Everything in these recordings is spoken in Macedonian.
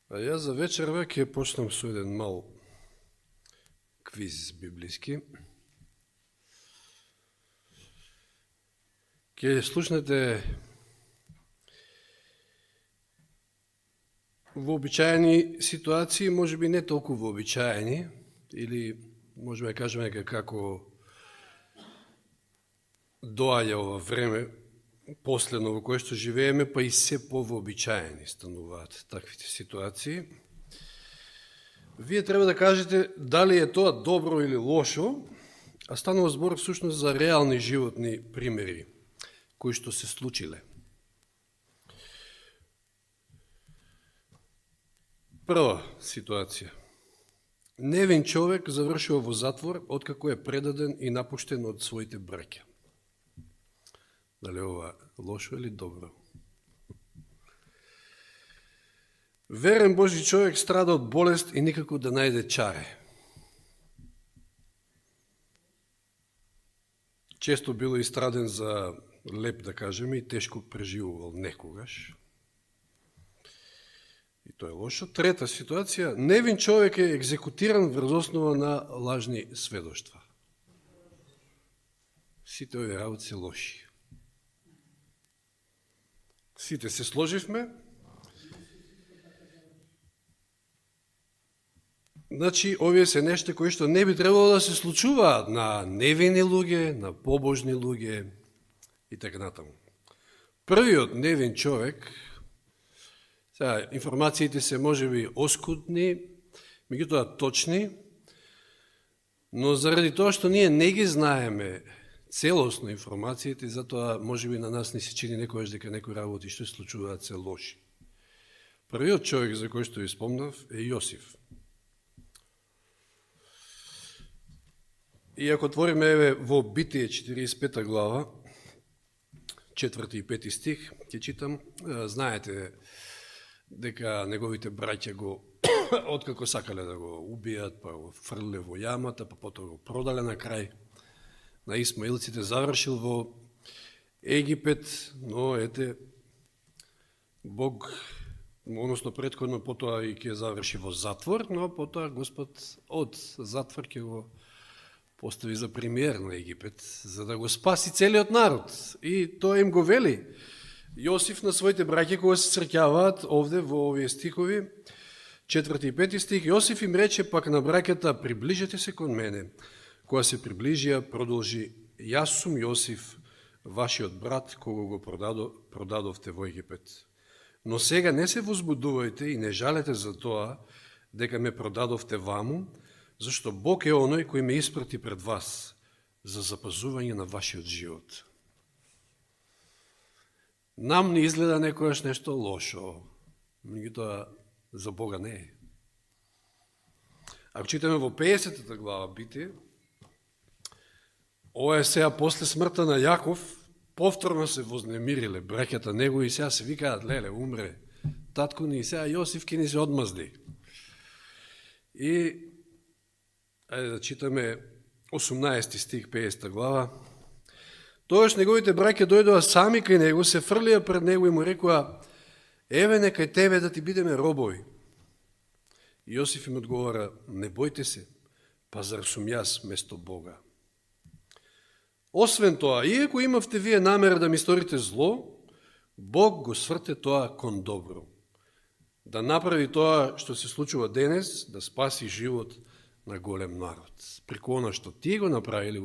А јас за вечерва ќе почнам со еден мал квиз библиски. Ќе слушнете вообичаени ситуации, може би не толку вообичаени, или можеме да кажеме како доаѓа ова време, последно во кое што живееме, па и се повообичаени стануваат таквите ситуации. Вие треба да кажете дали е тоа добро или лошо, а станува збор всушност за реални животни примери кои што се случиле. Прва ситуација. Невин човек завршува во затвор откако е предаден и напуштен од своите браќа. Дали ова лошо или добро? Верен Божи човек страда од болест и никако да најде чаре. Често било истраден за леп, да кажеме, и тешко преживувал некогаш. И тоа е лошо. Трета ситуација. Невин човек е екзекутиран врз основа на лажни сведоштва. Сите овие работи се лоши. Сите се сложивме. Значи, овие се нешта кои што не би требало да се случуваат на невини луѓе, на побожни луѓе и така натаму. Првиот невин човек, сега, информациите се можеби оскудни, меѓутоа точни, но заради тоа што ние не ги знаеме целосно информациите, затоа можеби на нас не се чини некојаш дека некои работи што се случуваат се лоши. Првиот човек за кој што ви спомнав е Јосиф. И ако отвориме еве во Битие 45 глава, 4 и 5 стих, ќе читам, знаете дека неговите браќа го, откако сакале да го убијат, па го фрле во јамата, па потоа го продале на крај на Исмаилците, завршил во Египет, но ете, Бог, односно предходно потоа и ќе заврши во затвор, но потоа Господ од затвор ќе го постави за премиер на Египет, за да го спаси целиот народ. И тоа им го вели Јосиф на своите браќа кога се среќаваат овде во овие стихови, 4 и 5 стих. Јосиф им рече пак на браќата: приближете се кон мене. Кога се приближија, продолжи: јас сум Јосиф, вашиот брат, кого го продадовте во Египет. Но сега не се возбудувајте и не жалете за тоа дека ме продадовте ваму, зашто Бог е оној кој ме испрати пред вас за запазување на вашиот живот. Нам не изгледа некојаш нешто лошо, меѓутоа за Бога не е. Ако читаме во 50 глава Битие, ова е сега после смртта на Јаков, повторно се вознемириле браќата него и сега се викаат: леле, умре татко ни, и сега Јосиф ке ни се одмазди. И ајде да читаме 18 стих, 50 глава. Тоаш неговите браќа дојдоа сами кај него, се фрлија пред него и му рекоа: еве некај тебе да ти бидеме робови. Јосиф им одговора: не бојте се, па зар сум јас место Бога? Освен тоа, иако имавте вие намера да ми сторите зло, Бог го сврте тоа кон добро. Да направи тоа што се случува денес, да спаси живот на голем народ. Преку она што тие го направили,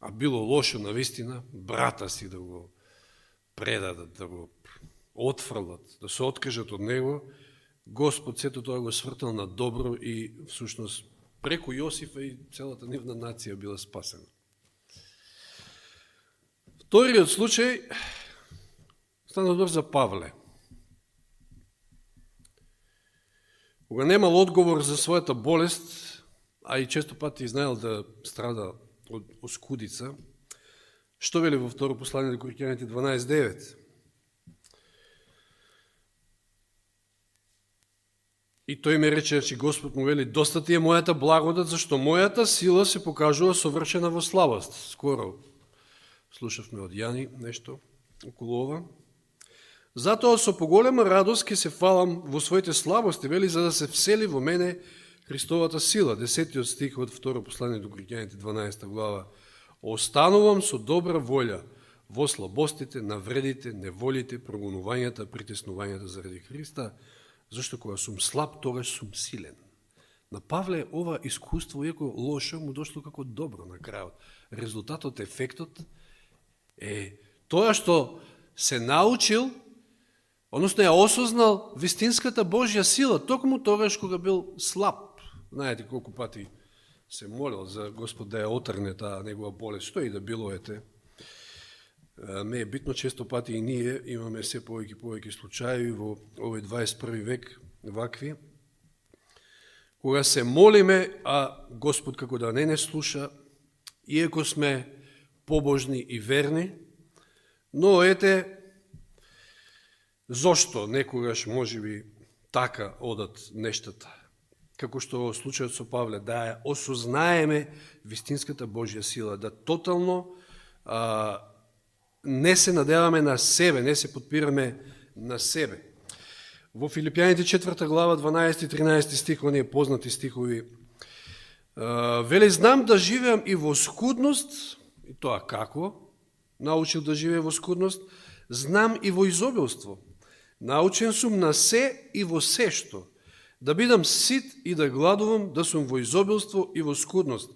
а било лошо навистина, брата си да го предадат, да го отфрлат, да се откажат од него, Господ сето тоа го свртал на добро и всушност преку Јосифа и целата нивна нација била спасена. Вториот случај стана збор за Павле. Кога немал одговор за својата болест, а и често пати знаел да страда од оскудица, што вели во второ послание до Коринќаните 12:9? И тој ме рече, че Господ му вели: доста ти е мојата благодат, зашто мојата сила се покажува совршена во слабост. Скоро слушавме од Јани нешто околу ова. Затоа со поголема радост ќе се фалам во своите слабости, вели, за да се всели во мене Христовата сила. 10 стих од второ послание до Коринјаните, 12 глава. Останувам со добра волја во слабостите, навредите, неволите, прогонувањата, притеснувањата заради Христа, зашто кога сум слаб, тогаш сум силен. На Павле ова искуство, иако лошо, му дошло како добро на крајот. Резултатот, ефектот е тоа што се научил, односно ја осознал вистинската Божја сила, токму тогаш кога бил слаб. Знаете колку пати се молил за Господ да ја отрне таа негова болест, што и да било ете. Не е битно, често пати и ние имаме се повеќе случаи во овој 21 век вакви, кога се молиме, а Господ како да не слуша, иако сме побожни и верни, но ете, зошто некогаш можеби така одат нештата, како што во случајот со Павле, да ја осознаеме вистинската Божја сила, да тотално не се надеваме на себе, не се подпираме на себе. Во Филипјаните 4 глава 12-13 стих, оние познати стихови, вели, знам да живеам и во скудност, и тоа како? Научил да живее во скудност, знам и во изобилство. Научен сум на се и во се што, да бидам сит и да гладувам, да сум во изобилство и во скудност.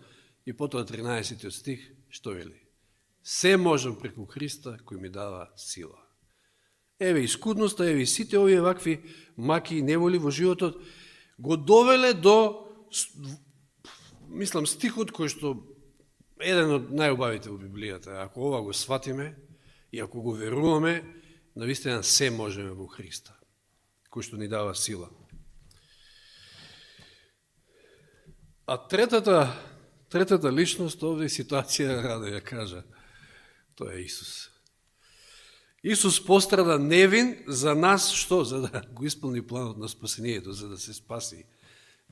И потоа 13 стих, што вели? Се можам преку Христа кој ми дава сила. Еве и скудноста, еве и сите овие вакви маки и неволи во животот го довеле до, мислам, стихот кој што еден од најубавите во Библијата. Ако ова го сватиме и ако го веруваме, навистина се можеме во Христа, кој што ни дава сила. А третата личност овде ситуација, радо ја кажа, тоа е Исус. Исус пострада невин за нас, што? За да го исполни планот на спасението, за да се спаси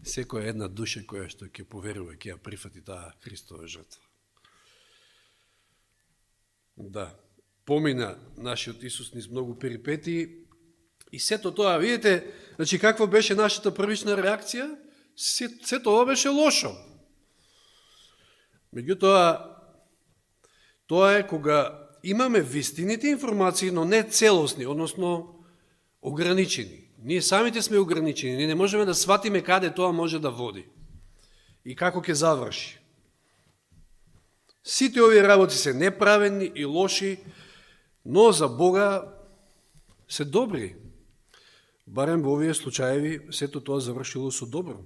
секоја една душа која што ќе поверува, ќе ја прифати таа Христова жртва. Да, помина нашиот Исус низ многу перипетии и сето тоа, видите, значи каква беше нашата првична реакција? Сето ова беше лошо. Меѓутоа, тоа е кога имаме вистините информации, но не целосни, односно ограничени. Ние самите сме ограничени, ние не можеме да сватиме каде тоа може да води и како ќе заврши. Сите овие работи се неправедни и лоши, но за Бога се добри. Барем во овие случаеви сето тоа завршило со добро.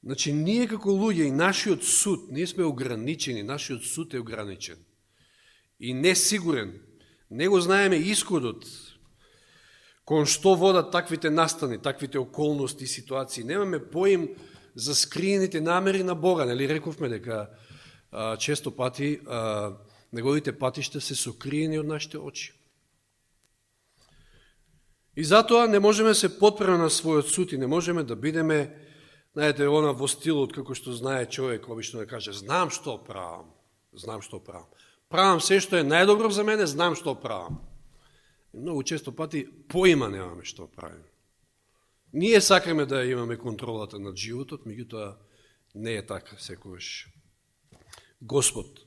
Значи, ние како луѓе и нашиот суд, ние сме ограничени, нашиот суд е ограничен и несигурен. Не го знаеме исходот, кон што водат таквите настани, таквите околности и ситуации. Немаме поим за скриените намери на Бога. Нели рековме дека често пати неговите патишта се сокриени од нашите очи. И затоа не можеме се подпреме на својот суд и не можеме да бидеме, знаете, она во стилот, како што знае човек, обично да каже, знам што правам, правам се што е најдобро за мене, знам што правам. И многу често пати поима немаме што правим. Ние сакаме да имаме контролата над животот, меѓутоа не е така секогаш. Господ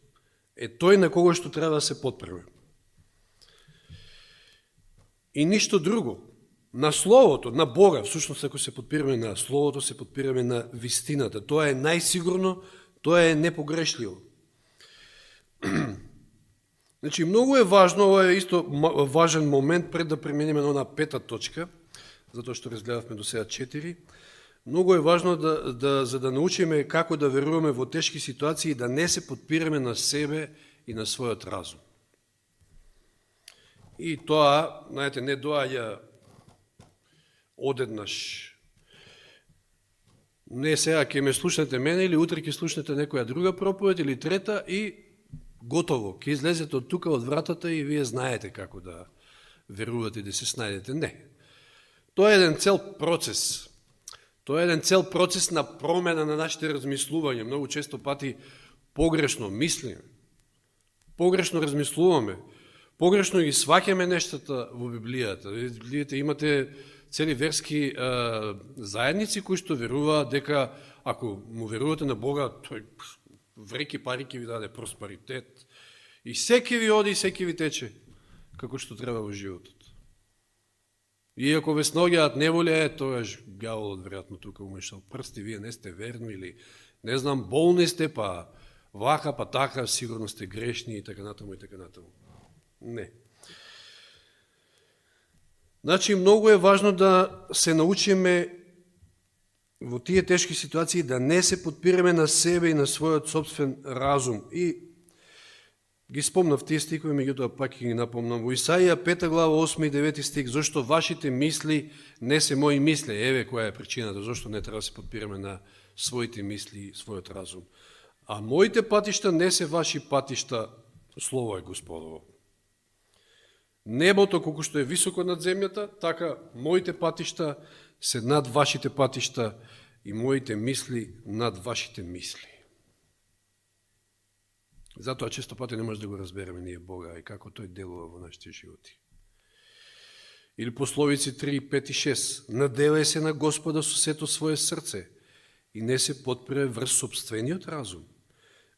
е тој на кого што треба да се подпреме. И ништо друго. На Словото, на Бога, всушност ако се подпираме на Словото, се подпираме на вистината. Тоа е најсигурно, тоа е непогрешливо. Значи, многу е важно, ова е исто важен момент пред да преминеме на пета точка, затоа што разгледавме до сега 4. Многу е важно за да научиме како да веруваме во тешки ситуации и да не се подпираме на себе и на својот разум. И тоа, знаете, не доаѓа одеднаш. Не сега ќе ме слушнете мене или утре ќе слушнете некоја друга проповед или трета и готово. Ќе излезете од тука, од вратата и вие знаете како да верувате и да се снајдете. Не. Тоа е еден цел процес. Тоа е еден цел процес на промена на нашите размислувања. Многу често пати погрешно мислиме, погрешно размислуваме, Погрешно ги сваќаме нештата во Библијата. Видите, имате цели верски заедници кои што веруваат дека ако му верувате на Бога, тој вреки пари ќе ви даде просперитет и секи ви оди и секи ви тече како што треба во животот. И ако ве сноѓаат неволја, тогаш ѓаволот веројатно тука умешал прсти, вие не сте верни или не знам, болни сте, па вака, па така, сигурно сте грешни и така натаму и така натаму. Не. Значи, многу е важно да се научиме во тие тешки ситуации да не се подпираме на себе и на својот собствен разум. И ги спомнав тие стихови, меѓутоа пак ги напомнам. Во Исаија 5 глава 8 и 9 стих, зашто вашите мисли не се мои мисли. Еве која е причината, зашто не треба да се подпираме на своите мисли и својот разум. А моите патишта не се ваши патишта, слово е Господово. Небото, колку што е високо над земјата, така моите патишта се над вашите патишта и моите мисли над вашите мисли. Затоа често пати не може да го разбереме ние Бога и како тој делува во нашите животи. Или пословици 3, 5 и 6. Надевај се на Господа со сето своje срце и не се подпре врз собствениот разум.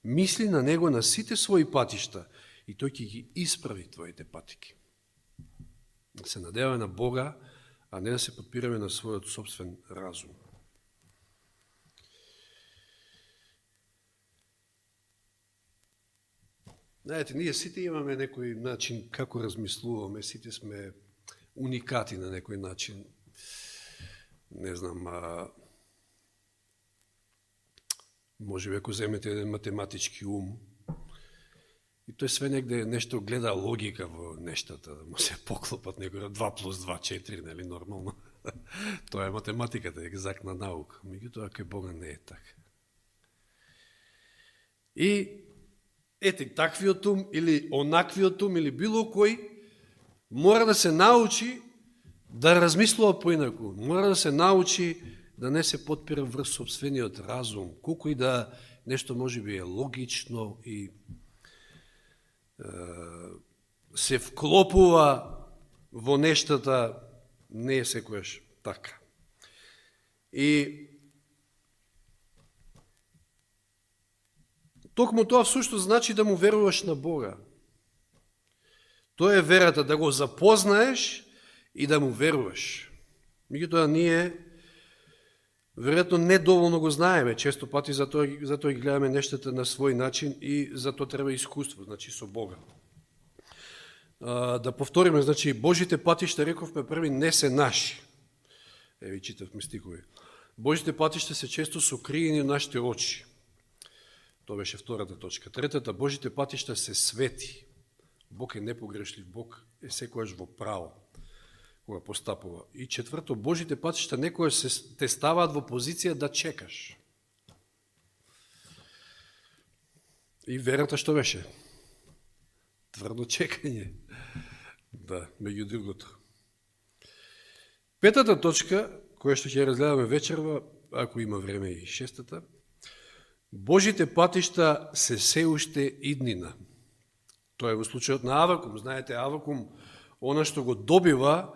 Мисли на Него на сите своји патишта и тој ќе ги исправи твоите патики. Да се надеваме на Бога, а не да се подпираме на својот собствен разум. Знаете, ние сите имаме некој начин како размислуваме, сите сме уникати на некој начин. Не знам, може би ако земете еден математички ум, и тој све негде нешто гледа логика во нештата, да му се поклопат некој 2 плюс 2, 4, нели, нормално. Тоа е математиката, екзактна наука. Меѓутоа, кај Бога не е така. И ете, таквиот ум или онаквиот ум или било кој мора да се научи да размислува поинаку. Мора да се научи да не се подпира врз собствениот разум, колку и да нешто може би е логично и се вклопува во нештата, не е секојаш така. И токму тоа всушност значи да му веруваш на Бога. Тоа е верата, да го запознаеш и да му веруваш. Меѓутоа ние веројатно недоволно го знаеме, често пати затоа ги гледаме нештата на свој начин и затоа треба искуство, значи со Бога. Да повториме, значи Божите патишта, рековме први, не се наши. Еви читавме стихови. Божите патишта се често сокриени од нашите очи. Тоа беше втората точка. Третата, Божите патишта се свети. Бог е непогрешлив, Бог е секојаш во право, кога постапува. И четврто, Божите патишта некојаш те ставаат во позиција да чекаш. И верата што беше? Тврдо чекање. Да, меѓу другото. Петата точка, која што ќе разгледаме вечерва, ако има време и шестата, Божите патишта се уште иднина. Тоа е во случајот на Авакум. Знаете, Авакум, она што го добива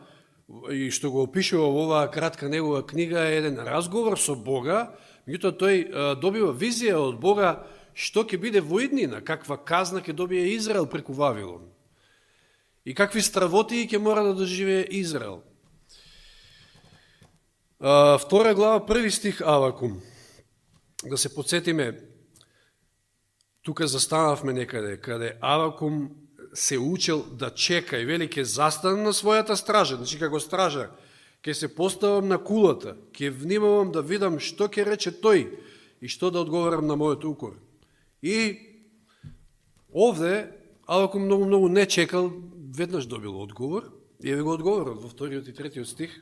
и што го опишува во оваа кратка негова книга е еден разговор со Бога, меѓутоа тој добива визија од Бога што ќе биде во иднина, каква казна ќе добие Израел преку Вавилон и какви стравоти ќе мора да доживее Израел. Втора глава, први стих Авакум. Да се подсетиме, тука застанавме некаде, каде Авакум се учел да чека и вели ке застане на својата стража, значи како стража, ке се поставам на кулата, ке внимавам да видам што ќе рече тој и што да одговарам на мојот укор. И овде Авакум многу не чекал, веднаш добил одговор, и еве го одговорот во вториот и третиот стих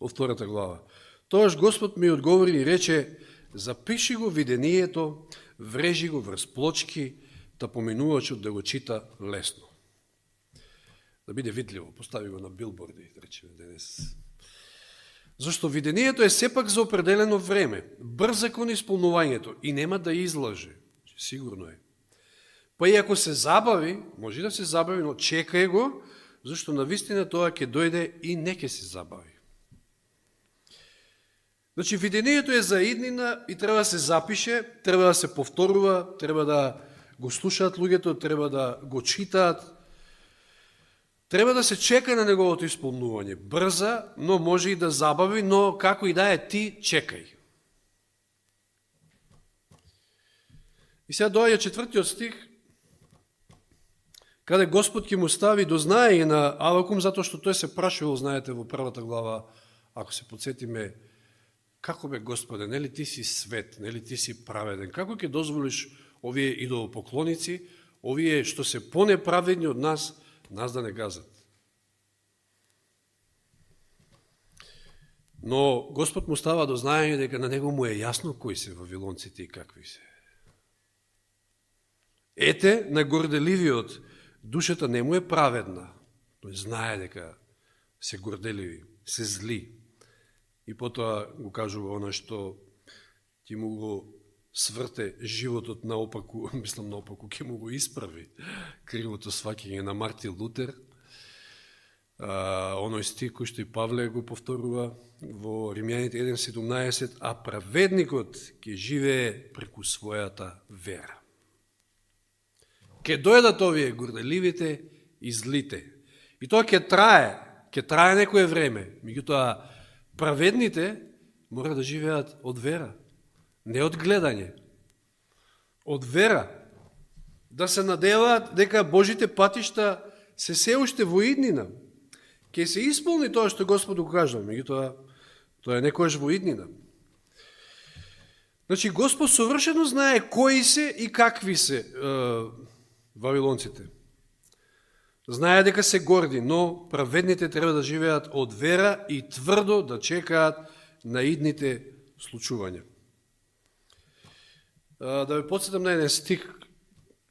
во втората глава. Тоаш Господ ми одговори и рече: запиши го видението, врежи го врз плочки, да поминувачот да го чита лесно. Да биде видливо, постави го на билборди, речеме денес. Зашто видението е сепак за определено време, брза кон исполнувањето и нема да излаже, сигурно е. Па и ако се забави, може да се забави, но чекај го, зашто навистина тоа ќе дојде и не ќе се забави. Значи, видението е за иднина и треба да се запише, треба да се повторува, треба да го слушаат луѓето, треба да го читаат, треба да се чека на неговото исполнување. Брза, но може и да забави, но како и да е, ти чекај. И сега доаѓа 4 стих, каде Господ ќе му стави до знаење на Авакум, затоа што тој се прашувал, знаете, во првата глава, ако се подсетиме, како бе Господе, нели ти си свет, нели ти си праведен, како ќе дозволиш овие идолопоклоници, овие што се понеправедни од нас да не газат. Но Господ му става до знаење дека на него му е јасно кои се вавилонците и какви се. Ете, на горделивиот, душата не му е праведна. Тој знае дека се горделиви, се зли. И потоа го кажува оно што ќе му го сврте животот наопаку, мислам наопаку, ќе му го исправи кривото сваќање на Мартин Лутер. Оној стих кој што и Павле го повторува во Римјаните 1:17, а праведникот ќе живее преку својата вера. Ке дојдат овие горделивите и злите. И тоа ќе трае некое време. Меѓутоа, праведните мора да живеат од вера, не од гледање. Од вера. Да се надеваат дека Божите патишта се уште во иднина. Ке се исполни тоа што Господ го кажа, меѓутоа, тоа е некојаш во иднина. Значи, Господ совршено знае кои се и какви се вавилонците. Знае дека се горди, но праведните треба да живеат од вера и тврдо да чекаат на идните случувања. Да ве подсетам на еден стих,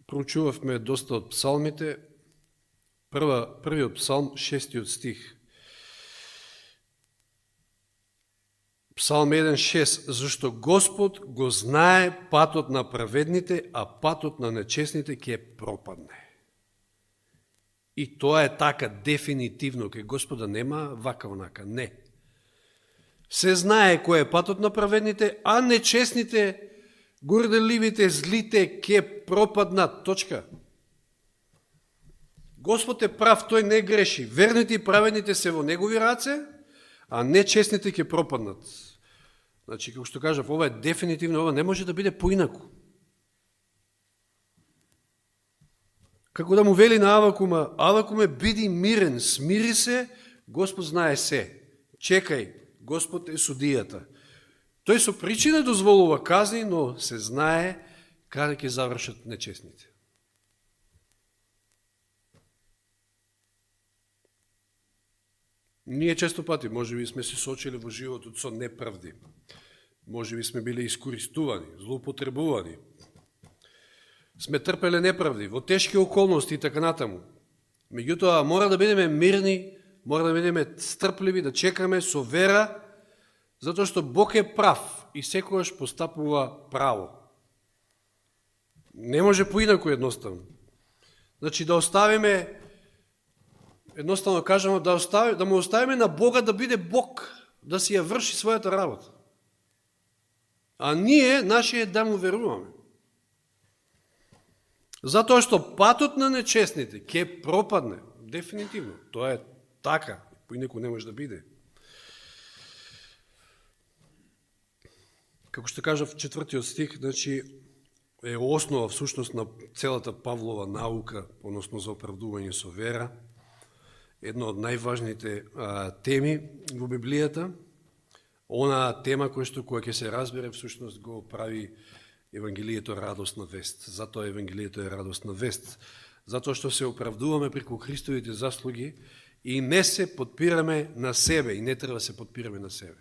проучувавме доста од псалмите. Првиот псалм, 6 стих. Псалм 1:6, зашто Господ го знае патот на праведните, а патот на нечестните ќе пропадне. И тоа е така дефинитивно, кај Господа нема вака онака, не. Се знае кој е патот на праведните, а нечестните, горделивите, злите ќе пропаднат. Точка. Господ е прав, тој не греши. Верните и праведните се во негови раце, а нечестните ќе пропаднат. Значи, како што кажав, ова е дефинитивно, ова не може да биде поинаку. Како да му вели на Авакуме, биди мирен, смири се, Господ знае се. Чекај, Господ е судијата. Тој со причина дозволува казни, но се знае каде ќе завршат нечестните. Ние често пати, може би сме се сочили во животот со неправди. Може би сме биле искористувани, злоупотребувани. Сме трпеле неправди, во тешки околности и така натаму. Меѓутоа, мора да бидеме мирни, мора да бидеме стрпливи, да чекаме со вера, затоа што Бог е прав и секојаш постапува право. Не може поинаку едноставно. Значи, да оставиме, едноставно кажемо, да му оставиме на Бога да биде Бог, да си ја врши својата работа. А ние, наши е да му веруваме. Затоа што патот на нечестните ќе пропадне, дефинитивно. Тоа е така, поинаку не може да биде. Како што кажав, 4 стих, значи, е основа всушност на целата Павлова наука, односно за оправдување со вера, една од најважните теми во Библијата. Она тема која ќе се разбере, всушност го прави Евангелието радосна вест. Затоа Евангелието е радосна вест. Затоа што се оправдуваме преку Христовите заслуги и не се подпираме на себе, и не треба да се подпираме на себе.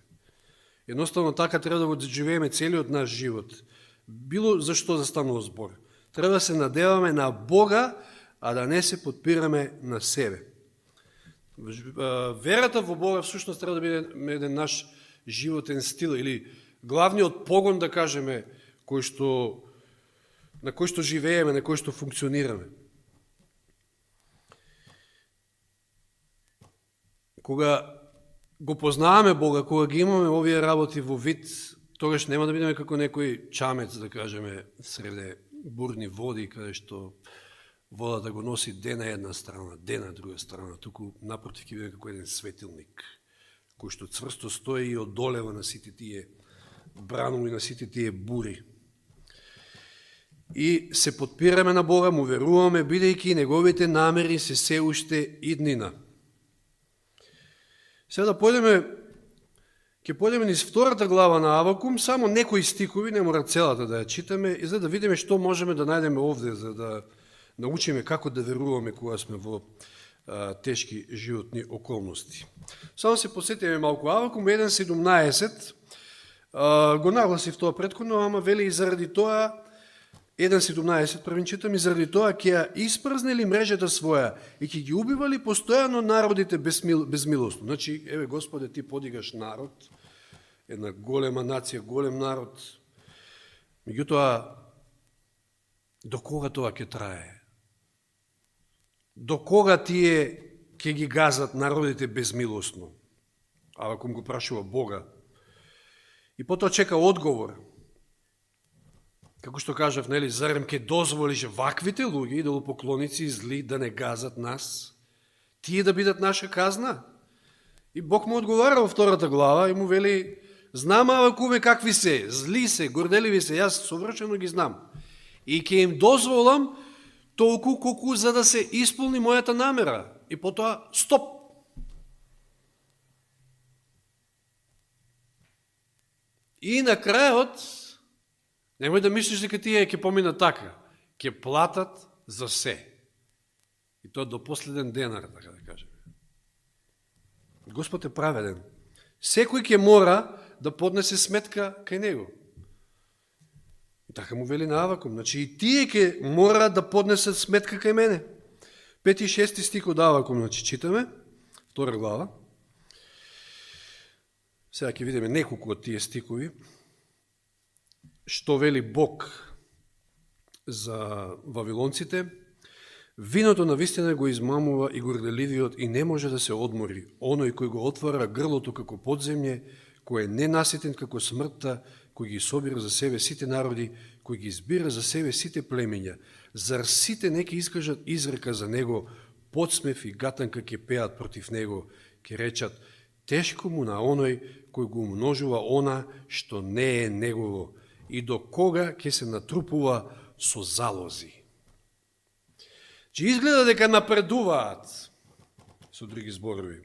Едноставно така треба да го живееме целиот наш живот. Било зашто застанува збор. Треба да се надеваме на Бога, а да не се подпираме на себе. Верата во Бога всушност треба да биде еден наш животен стил или главниот погон, да кажеме, кој што на кој што живееме, на кој што функционираме. Кога го познаваме Бога, кога ги имаме овие работи во вид, тогаш нема да бидеме како некој чамец, да кажеме, среде бурни води, каде што водата го носи де на една страна, де на друга страна, туку напротив ќе биде како еден светилник, кој што цврсто стои и одолева на сите тие бранови, на сите тие бури. И се подпираме на Бога, му веруваме, бидејќи неговите намери се уште иднина. Сега да ќе појдеме низ втората глава на Авакум, само некои стикови, не мора целата да ја читаме, и за да видиме што можеме да најдеме овде, за да научиме како да веруваме кога сме во тешки животни околности. Само се посетиме малку Авакум 1.17, го нагласив тоа претходно, ама вели и заради тоа 1.17, првин читам, и заради тоа ќе ја испразнели мрежата своја и ќе ги убивали постојано народите безмилосно. Значи, еве Господе, ти подигаш народ, една голема нација, голем народ. Меѓутоа, до кога тоа ќе трае? До кога тие ќе ги газат народите безмилосно? Авакум го прашува Бога. И потоа чека одговор. Како што кажав, нели, зарем ке дозволиш ваквите луѓе, идолопоклоници и зли, да не газат нас, тие да бидат наша казна? И Бог му одговара во втората глава и му вели, знам Авакуме какви се, зли се, горделиви се, јас совршено ги знам. И ќе им дозволам толку колку за да се исполни мојата намера. И потоа, стоп! И на крајот, немој да мислиш дека тие ќе поминат така. Ќе платат за се. И тоа до последен денар, така да кажем. Господ е праведен. Секој ќе мора да поднесе сметка кај него. И така му вели на Авакум. Значи и тие ќе мора да поднесат сметка кај мене. 5 и 6 стих од Авакум, значи читаме, 2 глава. Сега ќе видиме неколку од тие стикови. Што вели Бог за вавилонците? Виното на вистина го измамува и горделивиот и не може да се одмори. Оној кој го отвара грлото како подземје, кој е ненаситен како смртта, кој ги собира за себе сите народи, кој ги избира за себе сите племења. Зар сите неки искажат изрека за него, подсмев и гатанка ќе пеат против него, ќе речат, тешко му на оној кој го умножува она што не е негово, и до кога ќе се натрупува со залози. Че изгледа дека напредуваат, со други зборови,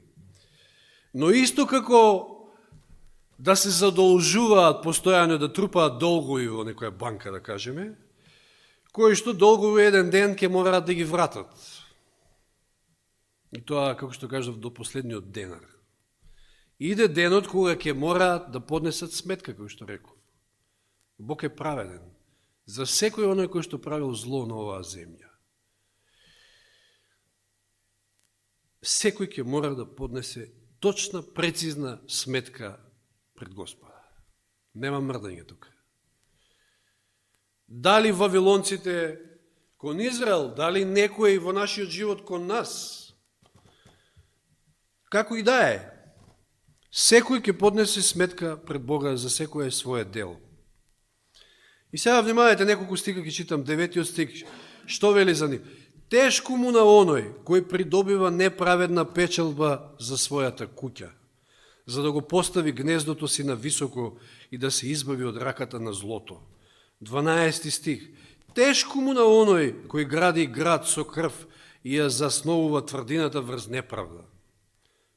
но исто како да се задолжуваат постојано, да трупаат долгови во некоја банка, да кажеме, кои што долгови еден ден ќе мораат да ги вратат. И тоа, како што кажав, до последниот денар. Иде денот кога ќе мораат да поднесат сметка, како што реков. Бог е праведен за секој оној кој што правил зло на оваа земја. Секој ќе мора да поднесе точна, прецизна сметка пред Господа. Нема мрдање тука. Дали вавилонците кон Израел, дали некој во нашиот живот кон нас, како и да е, секој ќе поднесе сметка пред Бога за секој свое дело. И сега внимавајте, неколку стика ќе читам, 9 стих, што вели за нив? Тешко му на оној кој придобива неправедна печалба за својата куќа, за да го постави гнездото си на високо и да се избави од раката на злото. 12 стих. Тешко му на оној кој гради град со крв и ја засновува тврдината врз неправда.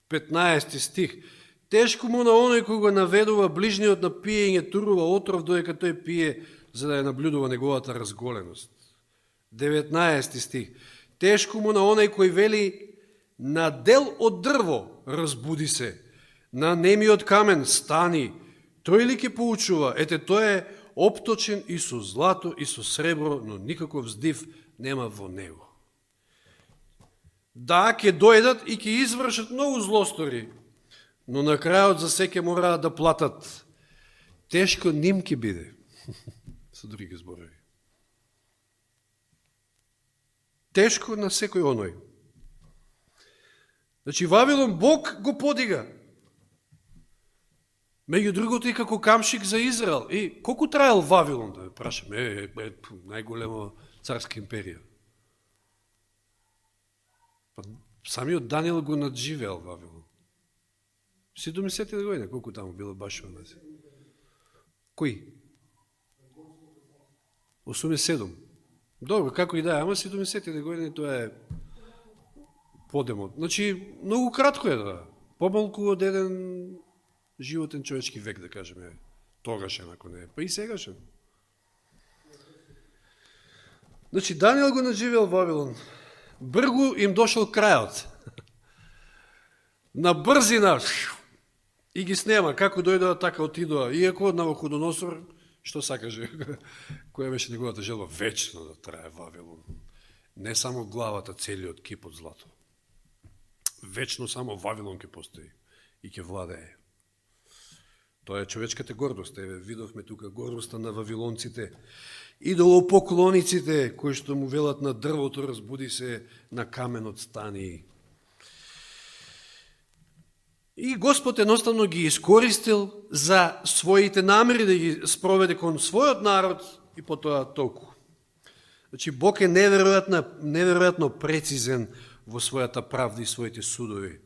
15 стих. Тешко му на оној кој го наведува ближниот на пиење турува отров додека тој пие, за да ја наблюдува неговата разголеност. 19 стих. Тешко му на оној кој вели на дел од дрво разбуди се, на немиот камен стани, тој ли ќе поучува? Ете, тој е опточен и со злато и со сребро, но никаков здив нема во него. Да, ќе дојдат и ќе извршат многу злостори, но на крајот за се ќе мораат да платат. Тешко ним ќе биде, со други зборови. тешко на секој оној. Значи, Вавилон Бог го подига. Меѓу другото и како камшик за Израел. И колку траел Вавилон, да прашаме, најголема царска империја. Па, самиот Даниел го надживеал Вавилон. 70 години, колку таму било баш онази. Кој? 87. Добро, како и да е, ама 70 години тоа е подемот. Значи, многу кратко е да. Помалку од еден животен човечки век, да кажеме, тогашен, ако не е, па и сегашен. Значи, Даниел го надживел Вавилон. Бргу им дошол крајот. На брзина и ги снема, како дојдоа, така отидоа. Иако од Навуходоносор, што сакаже, која беше неговата желба, вечно да трае Вавилон. Не само главата, целиот кип од злато. Вечно само Вавилон ќе постои и ќе владее. Тоа е човечката гордост. Еве, видовме тука гордоста на вавилонците, идолопоклониците, кои што му велат на дрвото, разбуди се, на каменот стани. И Господ едноставно ги искористил за своите намери да ги спроведе кон својот народ и потоа толку. Значи, Бог е неверојатно прецизен во својата правда и своите судови.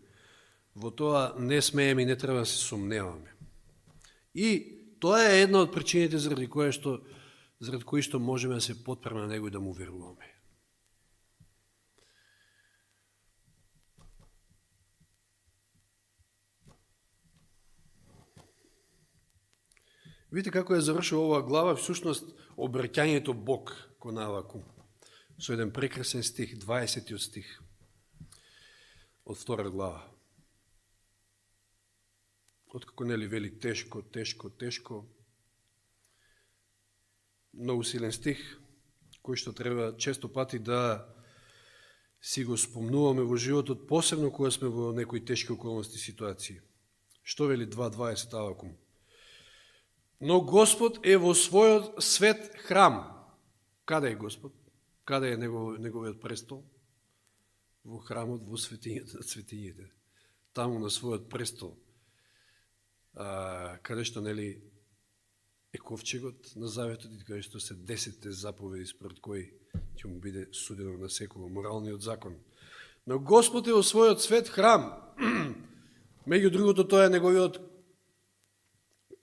Во тоа не смееме и не треба да се сомневаме. И тоа е една од причините заради кои што можеме да се потпреме на него и да му веруваме. Видите како е завршила оваа глава, всушност обраќањето Бог кон Авакум. Со еден прекрасен стих, 20 стих од 2 глава. Откако нели вели тешко, тешко, тешко, многу силен стих, кој што треба често пати да си го спомнуваме во животот, посебно кога сме во некои тешки околности ситуации. Што вели 2.20 Авакум? Но Господ е во својот свет храм. Каде е Господ? Каде е неговиот престол? Во храмот, во светињата на светињите. Таму на својот престол. Каде што нели е ковчегот на заветот и каде што се 10 заповеди според кои ќе му биде судено на секој моралниот закон. Но Господ е во својот свет храм. Меѓу другото, тоа е неговиот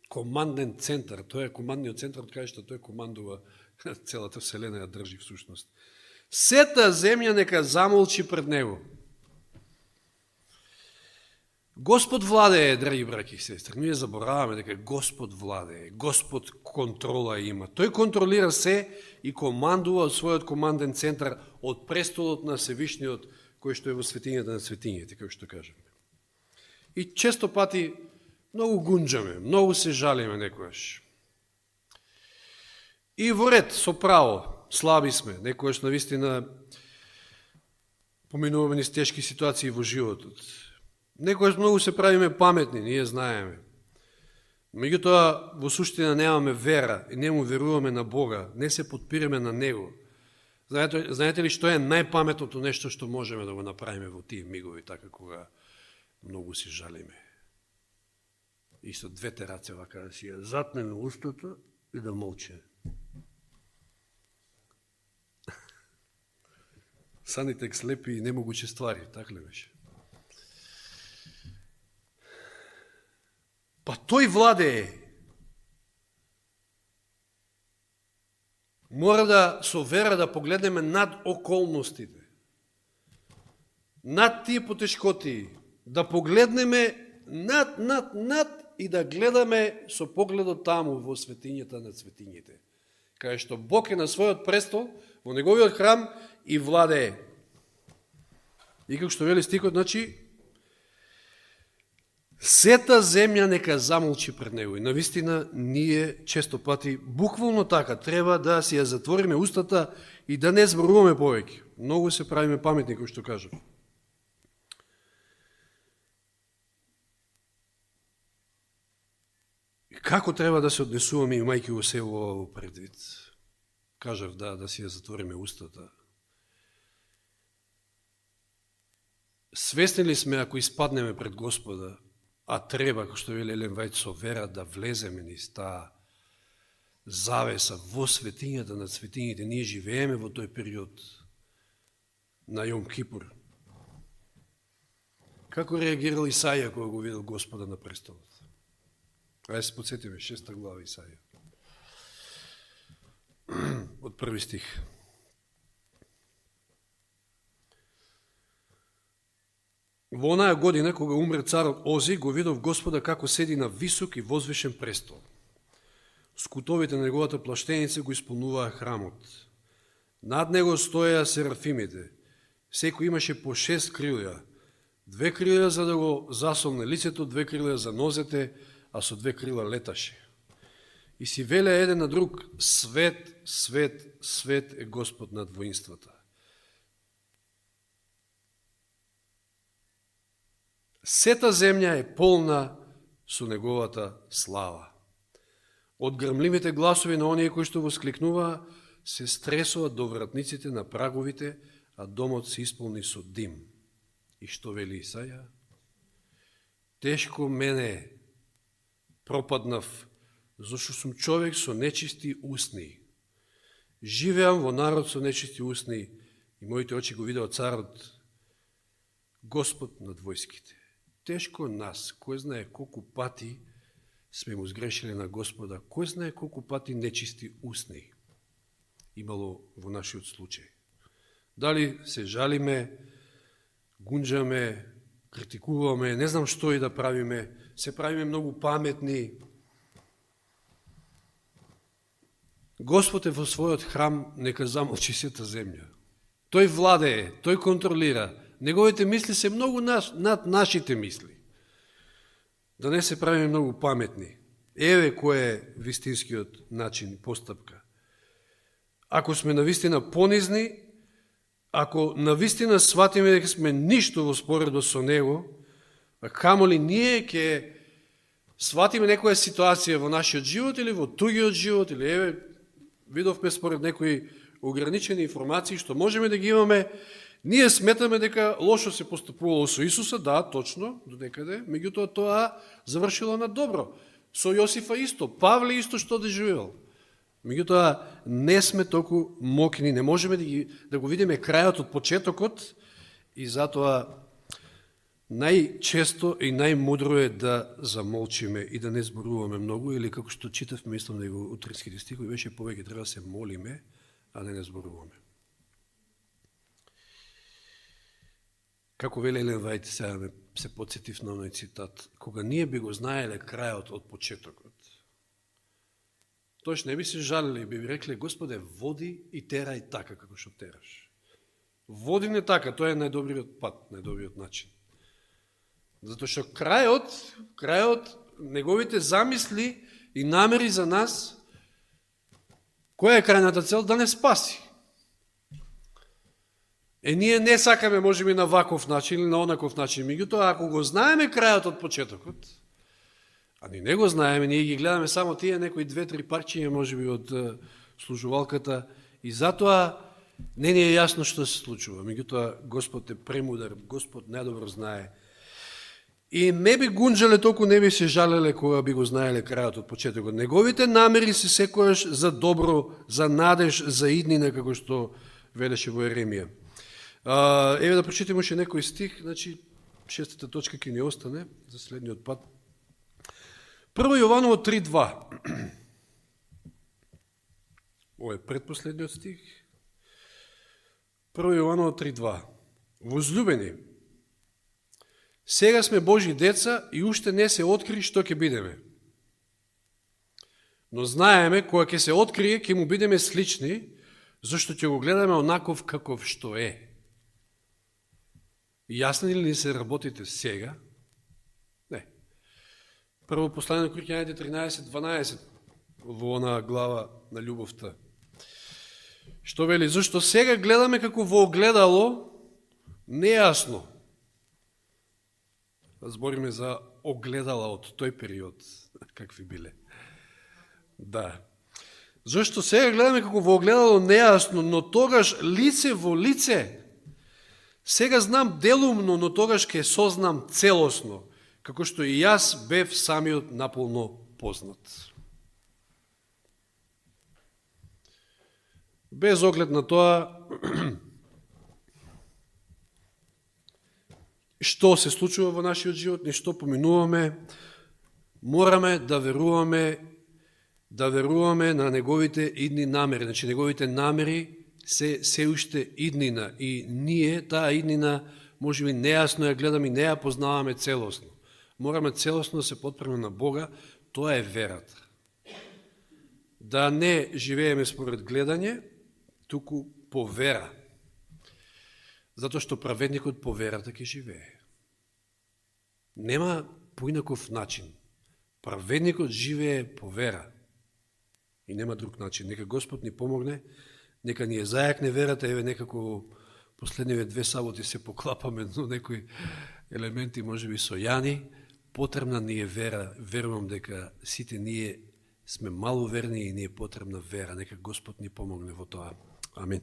команден центар. Тоа е командниот центар, каде што тој командува целата вселена, ја држи всушност. Сета земја нека замолчи пред него. Господ владее, драги браќи и сестри. Ние забораваме дека Господ владее, Господ контрола има. Тој контролира се и командува од својот команден центар, од престолот на Севишниот, кој што е во светињата на светињите, како што кажеме. И често пати многу гунџаме, многу се жалиме некојаш. И во ред, со право, слаби сме, некојаш навистина поминуваме низ тешки ситуации во животот. Некојаш многу се правиме паметни, ние знаеме. Меѓутоа, во суштина немаме вера и не му веруваме на Бога, не се подпираме на Него. Знаете ли што е најпаметното нешто што можеме да го направиме во тие мигови, така кога многу се жалиме? И со двете раце вака да си ја затнеме устото и да молче. Санитек слепи и немогуче ствари, така ли беше? Па тој владее. Мора да со вера да погледнеме над околностите, над тие потешкоти, да погледнеме над и да гледаме со погледот таму во светињата на светињите, каде што Бог е на својот престол, во неговиот храм и владее. И како што вели стихот, значи, сета земја нека замолчи пред него. И навистина, ние често пати, буквално така, треба да си ја затвориме устата и да не зборуваме повеќе. Многу се правиме паметни, кој што кажав. И како треба да се однесуваме, имајќи го се во предвид? Кажав, да си ја затвориме устата. Свесни ли сме ако испаднеме пред Господа, а треба, како што вели Елен Вајд, со вера да влеземе низ таа завеса во светињата на светињите? Ние живееме во тој период на Јом Кипур. Како реагирал Исаија кога го видел Господа на престолот? Ајде се подсетиме, 6 глава Исаија. Од 1 стих. Во онаа година, кога умре царот Ози, го видов Господа како седи на висок и возвишен престол. Скутовите на неговата плаштеница го исполнуваа храмот. Над него стоеа серафимите. Секој имаше по 6 крилја. 2 крилја за да го засомне лицето, 2 крилја за нозете, а со 2 крила леташе. И си велеа еден на друг: свет, свет, свет е Господ над воинствата. Сета земја е полна со неговата слава. Од грмливите гласови на оние кои што воскликнуваа, се стресуваат до вратниците на праговите, а домот се исполни со дим. И што вели Исаја? Тешко мене пропаднав, зашто сум човек со нечисти усни. Живеам во народ со нечисти усни и моите очи го видеа царот, Господ над војските. Тешко нас, кој знае колку пати сме му сгрешили на Господа, кој знае колку пати нечисти усни имало во нашиот случај. Дали се жалиме, гунџаме, критикуваме, не знам што и да правиме, се правиме многу паметни. Господ е во својот храм, нека замолчи сета земја. Тој владее, тој контролира. Неговите мисли се многу над нашите мисли. Да не се правиме многу паметни. Еве кој е вистинскиот начин, постапка. Ако сме навистина понизни, ако навистина сватиме дека сме ништо во споредба со Него, а камоли ние ќе сватиме некоја ситуација во нашиот живот или во тугиот живот, или еве, видовме според некои ограничени информации што можеме да ги имаме, ние сметаме дека лошо се постапувало со Исуса, да, точно, до некаде, меѓутоа тоа завршило на добро. Со Јосифа исто, Павле исто што доживел. Меѓутоа не сме толку мокни, не можеме да го видиме крајот од почетокот и затоа најчесто и најмудро е да замолчиме и да не зборуваме многу, или како што читавме, мислам да го утринските стихови беше повеќе треба да се молиме, а не зборуваме. Како вели Елен Вајд, сега се подсетив на оној цитат, кога ние би го знаеле крајот од почетокот, тоаш не би се жалили, би рекле: Господе, води и терај така како што тераш. Води не така, тоа е најдобриот пат, најдобриот начин. Затоа што крајот, неговите замисли и намери за нас, која е крајната цел? Да не спаси. Ние не сакаме, може би, на ваков начин или на онаков начин, меѓутоа, ако го знаеме крајот од почетокот, а не го знаеме, ние ги гледаме само тие некои 2-3 парчиња, може би, од служувалката, и затоа не ни е јасно што се случува. Меѓутоа, Господ е премудар, Господ најдобро знае. И не би гунџале, толку не би се жалеле кога би го знаеле крајот од почетокот. Неговите намери се секојаш за добро, за надеж, за иднина, како што велеше во Еремија. Еве да прочитаме уште некој стих, значи 6-та точка ќе ни остане за следниот пат. 1 Јованово 3:2. Ово е предпоследниот стих. 1 Јованово 3:2. Возлюбени, сега сме Божји деца и уште не се откри што ќе бидеме. Но знаеме, кога ќе се открие, ќе му бидеме слични, зашто ќе го гледаме онаков каков што е. Јасни ли ни се работите сега? Не. Прво послание на Коринјаните 13:12 во она глава на љубовта. Што вели? Зашто сега гледаме како во огледало нејасно. Збориме за огледала од тој период, какви биле. Да. Зашто сега гледаме како во огледало нејасно, но тогаш лице во лице Сега знам делумно, но тогаш ќе сознам целосно, како што и јас бев самиот наполно познат. Без оглед на тоа што се случува во нашиот живот, ништо поминуваме, мораме да веруваме на неговите идни намери. Значи, неговите намери се уште иднина и ние таа иднина можеби нејасно ја гледаме и не ја познаваме целосно. Мораме целосно да се потпреме на Бога, тоа е верата. Да не живееме според гледање, туку по вера. Затоа што праведникот по верата ќе живее. Нема поинаков начин. Праведникот живее по вера. И нема друг начин. Нека Господ ни помогне, нека ни ја зајакне верата, еве некако последниве 2 саботи се поклапаме, но некои елементи можеби со Јани. Потребна ни е вера. Верувам дека сите ние сме маловерни и ни е потребна вера. Нека Господ ни помогне во тоа. Амин.